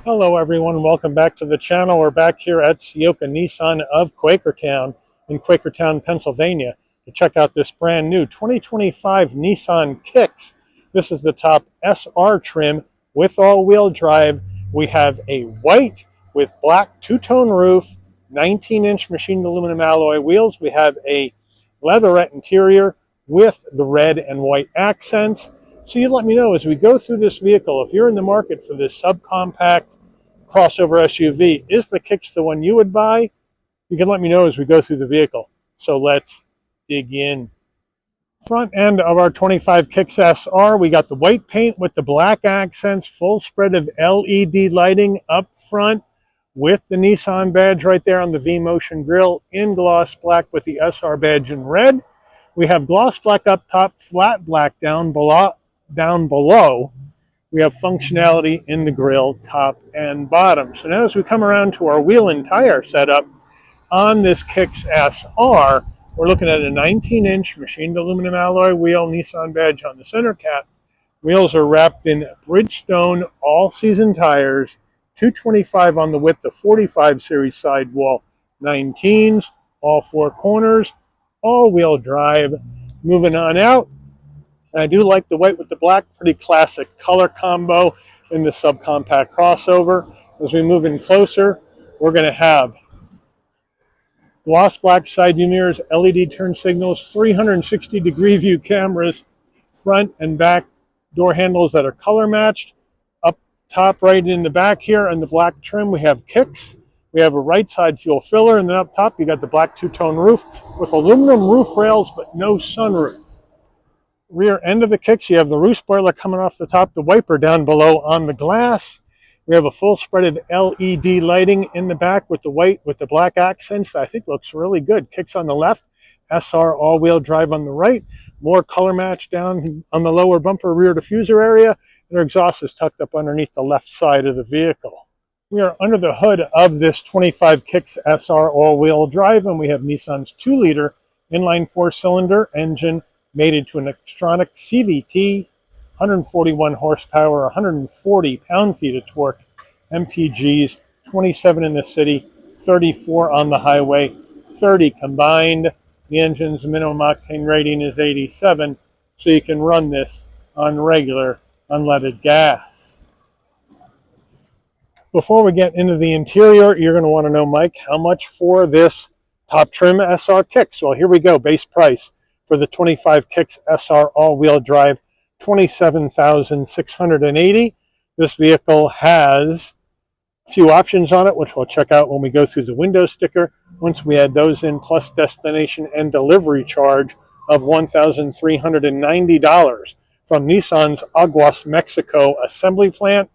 Hello everyone, welcome back to the channel. We're back here at Ciocca Nissan of Quakertown in Quakertown, Pennsylvania to check out this brand new 2025 Nissan Kicks. This is the top SR trim with all-wheel drive. We have a white with black two-tone roof, 19-inch machined aluminum alloy wheels. We have a leatherette interior with the red and white accents. So you let me know as we go through this vehicle, if you're in the market for this subcompact crossover SUV, is the Kicks the one you would buy? You can let me know as we go through the vehicle. So let's dig in. Front end of our 25 Kicks SR, we got the white paint with the black accents, full spread of LED lighting up front with the Nissan badge right there on the V-Motion grille in gloss black with the SR badge in red. We have gloss black up top, flat black down below. We have functionality in the grille, top and bottom. So now as we come around to our wheel and tire setup on this Kicks SR, we're looking at a 19-inch machined aluminum alloy wheel, Nissan badge on the center cap. Wheels are wrapped in Bridgestone all-season tires, 225 on the width of 45 series sidewall, 19s, all four corners, all-wheel drive. Moving on out. I do like the white with the black, pretty classic color combo in the subcompact crossover. As we move in closer, we're going to have gloss black side view mirrors, LED turn signals, 360-degree view cameras, front and back door handles that are color matched. Up top right in the back here in the black trim, we have Kicks. We have a right side fuel filler, and then up top you got the black two-tone roof with aluminum roof rails but no sunroof. Rear end of the Kicks, you have the roof spoiler coming off the top, the wiper down below on the glass. We have a full spread of LED lighting in the back with the white with the black accents. I think looks really good. Kicks on the left, SR all-wheel drive on the right. More color match down on the lower bumper rear diffuser area. Their exhaust is tucked up underneath the left side of the vehicle. We are under the hood of this 25 Kicks SR all-wheel drive, and we have Nissan's 2-liter inline 4-cylinder engine mated to an Xtronic CVT, 141 horsepower, 140 pound-feet of torque, MPGs, 27 in the city, 34 on the highway, 30 combined. The engine's minimum octane rating is 87, so you can run this on regular unleaded gas. Before we get into the interior, you're going to want to know, Mike, how much for this top trim SR Kicks? Well, here we go, base price. For the 25 Kicks SR all-wheel drive, $27,680. This vehicle has a few options on it, which we'll check out when we go through the window sticker. Once we add those in, plus destination and delivery charge of $1,390 from Nissan's Aguas, Mexico assembly plant,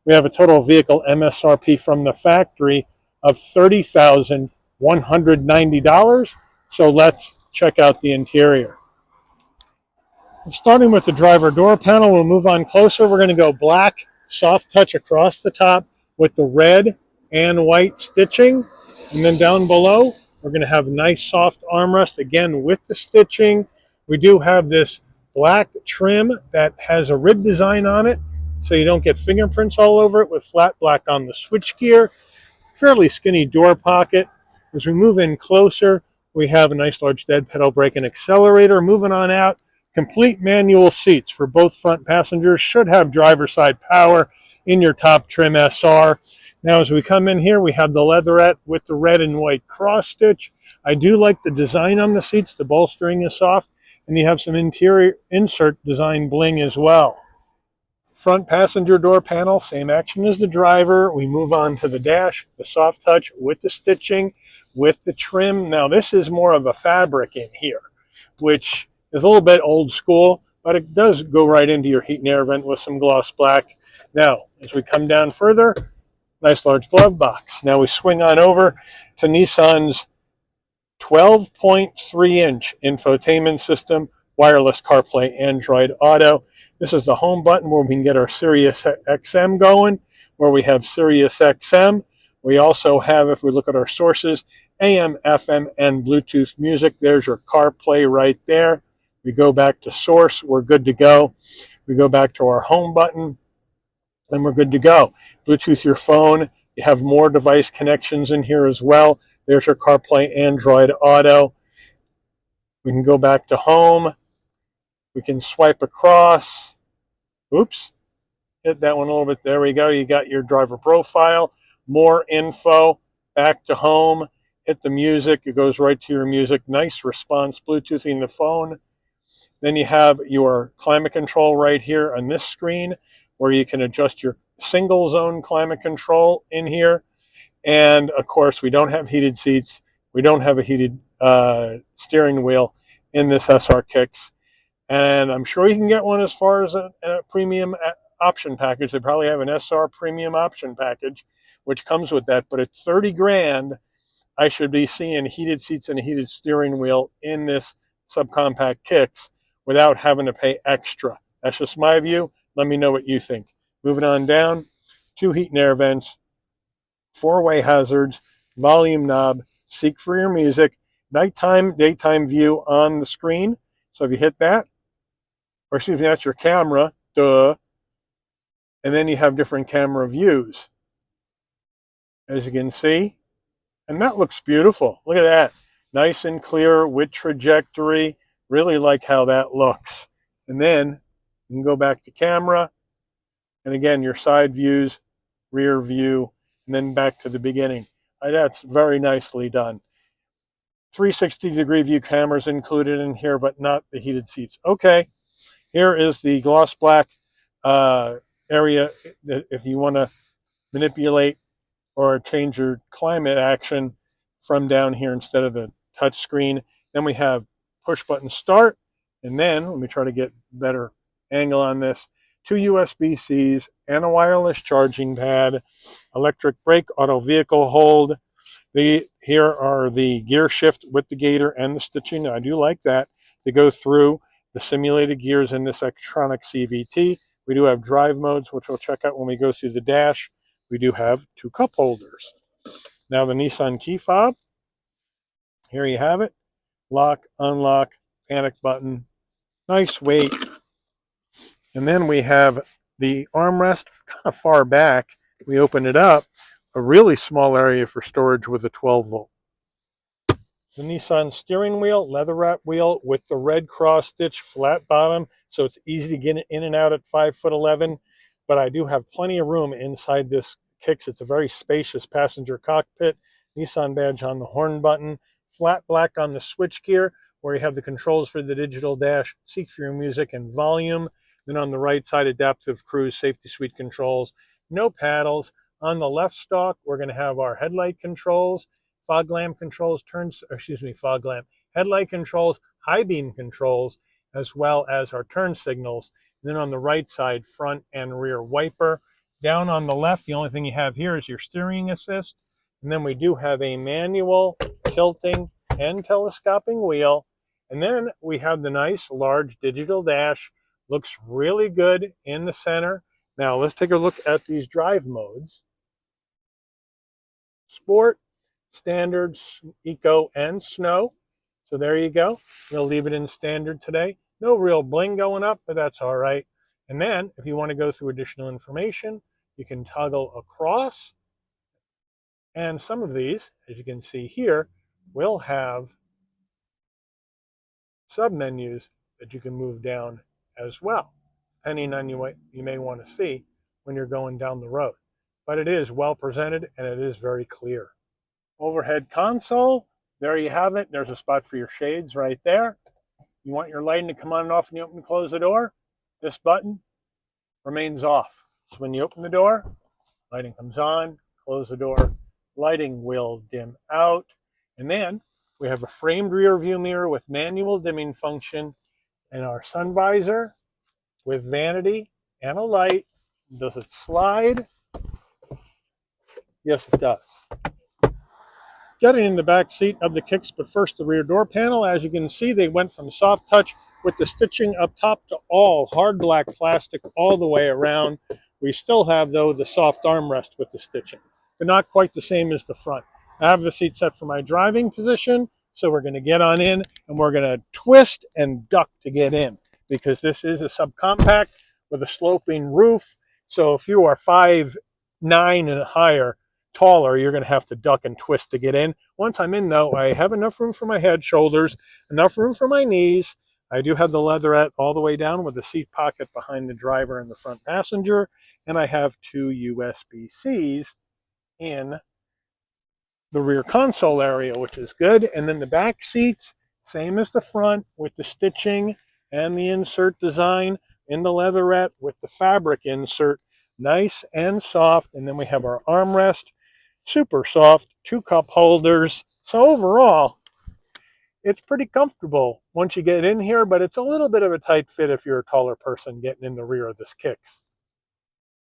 we have a total vehicle MSRP from the factory of $30,190. So let's check out the interior. Starting with the driver door panel, we'll move on closer. We're going to go black, soft touch across the top with the red and white stitching. And then down below, we're going to have nice soft armrest, again with the stitching. We do have this black trim that has a rib design on it, so you don't get fingerprints all over it, with flat black on the switchgear. Fairly skinny door pocket. As we move in closer, we have a nice large dead pedal brake and accelerator. Moving on out, complete manual seats for both front passengers. Should have driver side power in your top trim SR. Now as we come in here, we have the leatherette with the red and white cross stitch. I do like the design on the seats. The bolstering is soft, and you have some interior insert design bling as well. Front passenger door panel, same action as the driver. We move on to the dash, the soft touch with the stitching, with the trim. Now this is more of a fabric in here, which is a little bit old school, but it does go right into your heat and air vent with some gloss black. Now, as we come down further, nice large glove box. Now we swing on over to Nissan's 12.3-inch infotainment system, wireless CarPlay, Android Auto. This is the home button where we can get our Sirius XM going, where we have Sirius XM. We also have, if we look at our sources, AM, FM, and Bluetooth music. There's your CarPlay right there. We go back to source. We're good to go. We go back to our home button. and we're good to go. Bluetooth your phone. You have more device connections in here as well. There's your CarPlay, Android Auto. We can go back to home. We can swipe across. Oops, hit that one a little bit. There we go. You got your driver profile, more info, back to home. Hit the music. It goes right to your music. Nice response, Bluetoothing the phone. Then you have your climate control right here on this screen where you can adjust your single zone climate control in here. And of course, we don't have heated seats. We don't have a heated steering wheel in this SR Kicks. And I'm sure you can get one as far as a premium option package. They probably have an SR premium option package, which comes with that. But at 30 grand, I should be seeing heated seats and a heated steering wheel in this subcompact Kicks without having to pay extra. That's just my view. Let me know what you think. Moving on down, 2 heat and air vents, 4-way hazards, volume knob, seek for your music, nighttime, daytime view on the screen. So if you hit that, or excuse me, that's your camera, duh. And then you have different camera views, as you can see. And that looks beautiful. Look at that. Nice and clear with trajectory. Really like how that looks. And then you can go back to camera. And again, your side views, rear view, and then back to the beginning. That's very nicely done. 360-degree view cameras included in here, but not the heated seats. Okay, here is the gloss black area that if you want to manipulate or change your climate action from down here instead of the touch screen. Then we have push button start. And then, let me try to get better angle on this, 2 USB-Cs and a wireless charging pad, electric brake, auto vehicle hold. Here are the gear shift with the gator and the stitching. I do like that. To go through the simulated gears in this electronic CVT. We do have drive modes, which we'll check out when we go through the dash. We do have 2 cup holders. Now the Nissan key fob. Here you have it. Lock, unlock, panic button. Nice weight. And then we have the armrest kind of far back. We open it up. A really small area for storage with a 12 volt. The Nissan steering wheel, leather wrap wheel with the red cross stitch flat bottom, so it's easy to get in and out at 5'11". But I do have plenty of room inside this Kicks. It's a very spacious passenger cockpit. Nissan badge on the horn button, flat black on the switch gear, where you have the controls for the digital dash, seek for your music and volume. Then on the right side, adaptive cruise, safety suite controls, no paddles. On the left stalk, we're going to have our headlight controls, fog lamp controls, headlight controls, high beam controls, as well as our turn signals. And then on the right side, front and rear wiper. Down on the left, the only thing you have here is your steering assist. And then we do have a manual tilting and telescoping wheel. And then we have the nice large digital dash. Looks really good in the center. Now let's take a look at these drive modes. Sport, Standard, Eco, and Snow. So there you go. We'll leave it in Standard today. No real bling going up, but that's all right. And then if you want to go through additional information, you can toggle across. And some of these, as you can see here, will have submenus that you can move down as well, depending on what you may want to see when you're going down the road. But it is well presented and it is very clear. Overhead console, there you have it. There's a spot for your shades right there. You want your lighting to come on and off when you open and close the door? This button remains off. So when you open the door, lighting comes on, close the door, lighting will dim out. And then we have a framed rear view mirror with manual dimming function and our sun visor with vanity and a light. Does it slide? Yes, it does. Getting in the back seat of the Kicks, but first the rear door panel. As you can see, they went from soft touch with the stitching up top to all hard black plastic all the way around. We still have, though, the soft armrest with the stitching, but not quite the same as the front. I have the seat set for my driving position, so we're going to get on in, and we're going to twist and duck to get in, because this is a subcompact with a sloping roof. So if you are 5'9" and higher, taller, you're going to have to duck and twist to get in. Once I'm in, though, I have enough room for my head, shoulders, enough room for my knees. I do have the leatherette all the way down with the seat pocket behind the driver and the front passenger. And I have 2 USB-Cs in the rear console area, which is good. And then the back seats, same as the front, with the stitching and the insert design in the leatherette with the fabric insert, nice and soft. And then we have our armrest, super soft, 2 cup holders. So overall, it's pretty comfortable once you get in here, but it's a little bit of a tight fit if you're a taller person getting in the rear of this Kicks.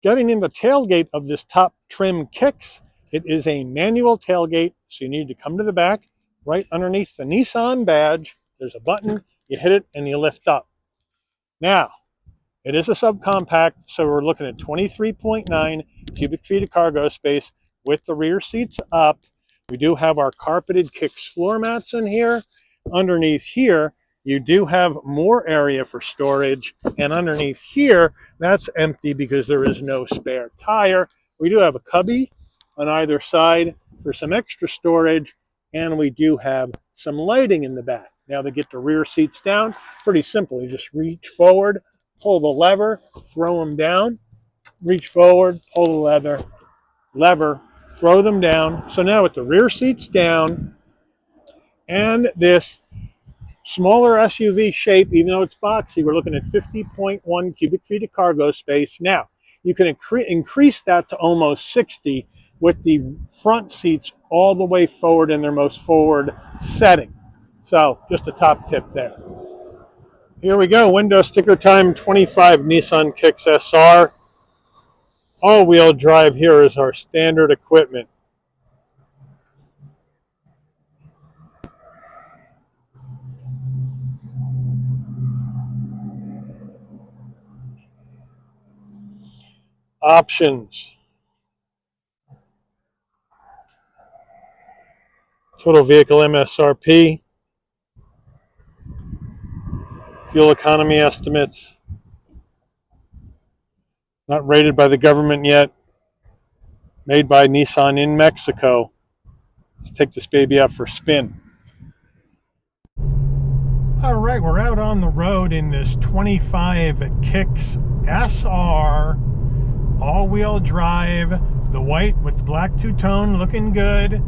Getting in the tailgate of this top trim Kicks, it is a manual tailgate, so you need to come to the back. Right underneath the Nissan badge, there's a button, you hit it and you lift up. Now, it is a subcompact, so we're looking at 23.9 cubic feet of cargo space with the rear seats up. We do have our carpeted Kicks floor mats in here. Underneath here, you do have more area for storage, and underneath here, that's empty because there is no spare tire. We do have a cubby on either side for some extra storage, and we do have some lighting in the back. Now to get the rear seats down, pretty simple. You just reach forward, pull the lever, throw them down, reach forward, pull the lever, throw them down. So now with the rear seats down and this smaller SUV shape, even though it's boxy, we're looking at 50.1 cubic feet of cargo space. Now, you can increase that to almost 60 with the front seats all the way forward in their most forward setting. So, just a top tip there. Here we go, window sticker time 25 Nissan Kicks SR. All-wheel drive here is our standard equipment. Options. Total vehicle MSRP. Fuel economy estimates. Not rated by the government yet. Made by Nissan in Mexico. Let's take this baby out for a spin. All right, we're out on the road in this 25 Kicks SR. All-wheel drive, the white with the black two-tone, looking good.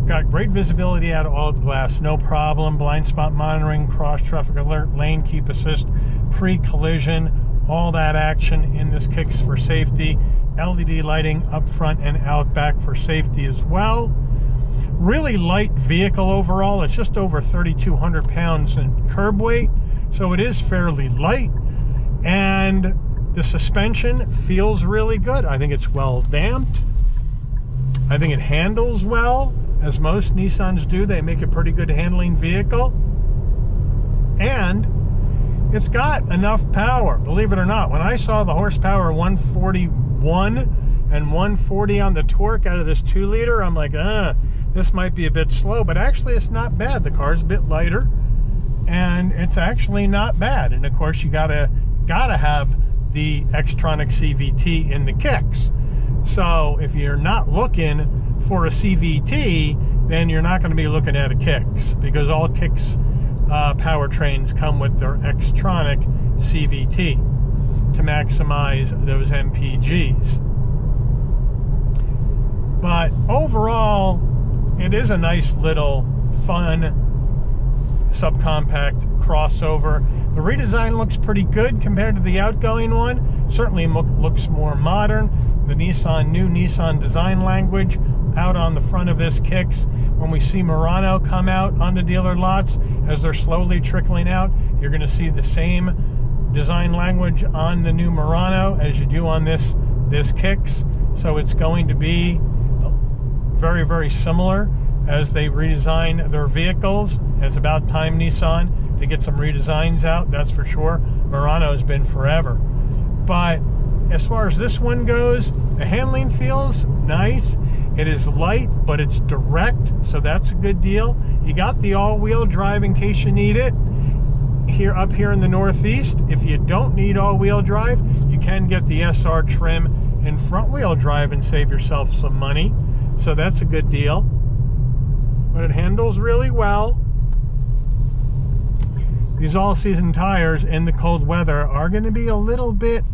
Got great visibility out of all the glass, no problem. Blind spot monitoring, cross traffic alert, lane keep assist, pre-collision, all that action in this Kicks for safety. LED lighting up front and out back for safety as well. Really light vehicle overall. It's just over 3,200 pounds in curb weight, so it is fairly light. And the suspension feels really good. I think it's well damped. I think it handles well, as most Nissans do. They make a pretty good handling vehicle. And it's got enough power, believe it or not. When I saw the horsepower 141 and 140 on the torque out of this 2-liter, I'm like, this might be a bit slow, but actually it's not bad. The car's a bit lighter and it's actually not bad. And of course you gotta have the Xtronic CVT in the Kicks. So if you're not looking for a CVT, then you're not going to be looking at a Kicks, because all Kicks powertrains come with their Xtronic CVT to maximize those MPGs. But overall, it is a nice little fun subcompact crossover. The redesign looks pretty good compared to the outgoing one. Certainly looks more modern. The new Nissan design language out on the front of this Kicks. When we see Murano come out on the dealer lots, as they're slowly trickling out, you're going to see the same design language on the new Murano as you do on this Kicks. So it's going to be very, very similar as they redesign their vehicles. It's about time, Nissan, to get some redesigns out, that's for sure. Murano's been forever. But as far as this one goes, the handling feels nice. It is light, but it's direct, so that's a good deal. You got the all-wheel drive in case you need it. Up here in the Northeast, if you don't need all-wheel drive, you can can get the SR trim in front wheel drive and save yourself some money. So that's a good deal. But it handles really well. These all-season tires in the cold weather are going to be a little bit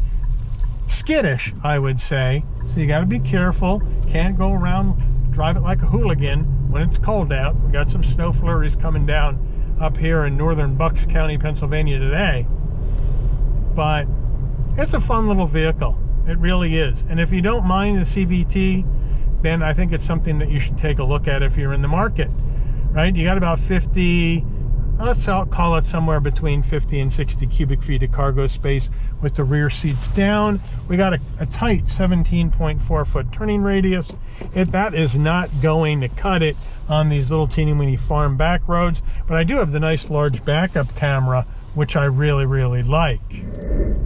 skittish, I would say. So you got to be careful. Can't go around, drive it like a hooligan when it's cold out. We got some snow flurries coming down up here in northern Bucks County, Pennsylvania today. But it's a fun little vehicle. It really is. And if you don't mind the CVT, then I think it's something that you should take a look at if you're in the market, right? You got about 50, let's call it somewhere between 50 and 60 cubic feet of cargo space with the rear seats down. We got a tight 17.4 foot turning radius. That is not going to cut it on these little teeny weeny farm back roads, but I do have the nice large backup camera, which I really, really like.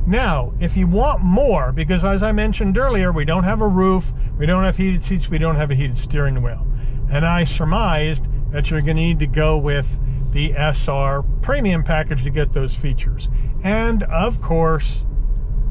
Now, if you want more, because as I mentioned earlier, we don't have a roof, we don't have heated seats, we don't have a heated steering wheel. And I surmised that you're going to need to go with the SR premium package to get those features. And of course,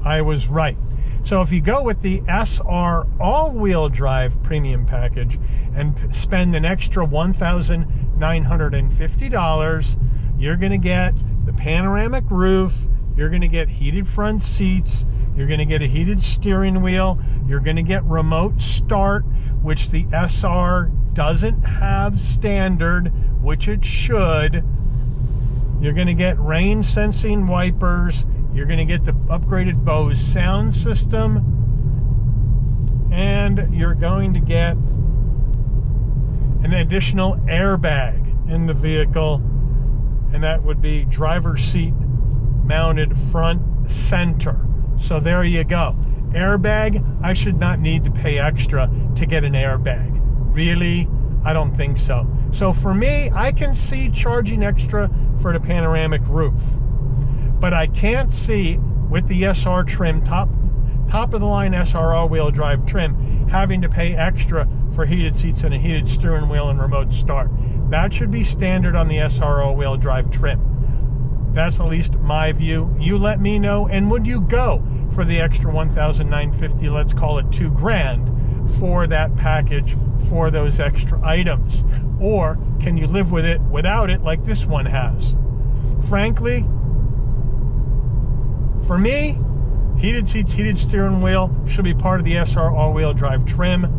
I was right. So if you go with the SR all-wheel drive premium package and spend an extra $1,950, you're going to get the panoramic roof, you're going to get heated front seats, you're going to get a heated steering wheel, you're going to get remote start, which the SR doesn't have standard, which it should. You're going to get rain sensing wipers, you're going to get the upgraded Bose sound system, and you're going to get an additional airbag in the vehicle, and that would be driver's seat mounted front center. So there you go. Airbag, I should not need to pay extra to get an airbag. Really? I don't think so. So for me, I can see charging extra for the panoramic roof, but I can't see with the SR trim, top of the line SR all-wheel drive trim, having to pay extra for heated seats and a heated steering wheel and remote start. That should be standard on the SR all-wheel drive trim. That's at least my view. You let me know. And would you go for the extra $1,950, let's call it $2,000, for that package, for those extra items? Or can you live with it without it like this one has? Frankly, for me, heated seats, heated steering wheel should be part of the SR all-wheel drive trim,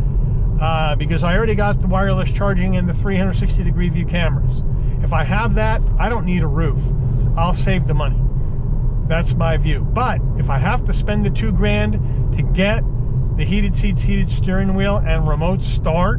because I already got the wireless charging and the 360-degree view cameras. If I have that, I don't need a roof. I'll save the money. That's my view. But if I have to spend the $2,000 to get the heated seats, heated steering wheel, and remote start,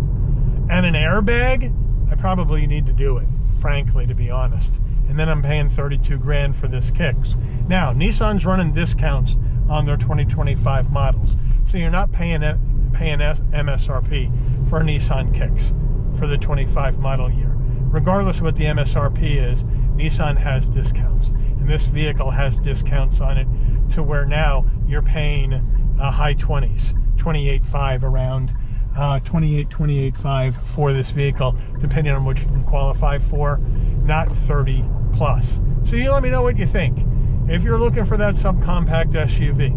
and an airbag, I probably need to do it, frankly, to be honest. And then I'm paying $32,000 for this Kicks. Now, Nissan's running discounts on their 2025 models, so you're not paying MSRP for a Nissan Kicks for the 25 model year. Regardless of what the MSRP is, Nissan has discounts, and this vehicle has discounts on it to where now you're paying high 20s, 28.5 around, 28.5 for this vehicle, depending on what you can qualify for, not 30 plus. So you let me know what you think. If you're looking for that subcompact SUV,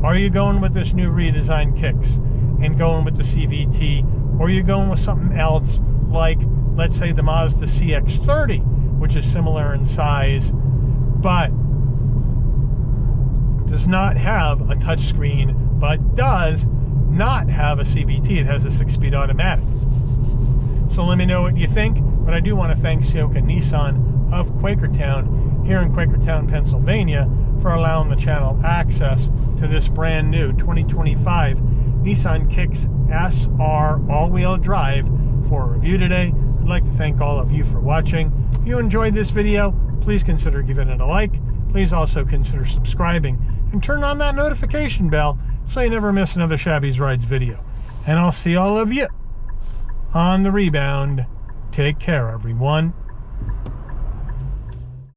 are you going with this new redesigned Kicks and going with the CVT, or are you going with something else like, let's say, the Mazda CX-30, which is similar in size, but does not have a touchscreen, but does not have a CVT. It has a 6-speed automatic. So let me know what you think. But I do want to thank Ciocca Nissan of Quakertown here in Quakertown, Pennsylvania, for allowing the channel access to this brand new 2025 Nissan Kicks SR all-wheel drive for a review today. I'd like to thank all of you for watching. If you enjoyed this video, please consider giving it a like. Please also consider subscribing and turn on that notification bell so you never miss another Shabby's Rides video. And I'll see all of you on the rebound. Take care, everyone.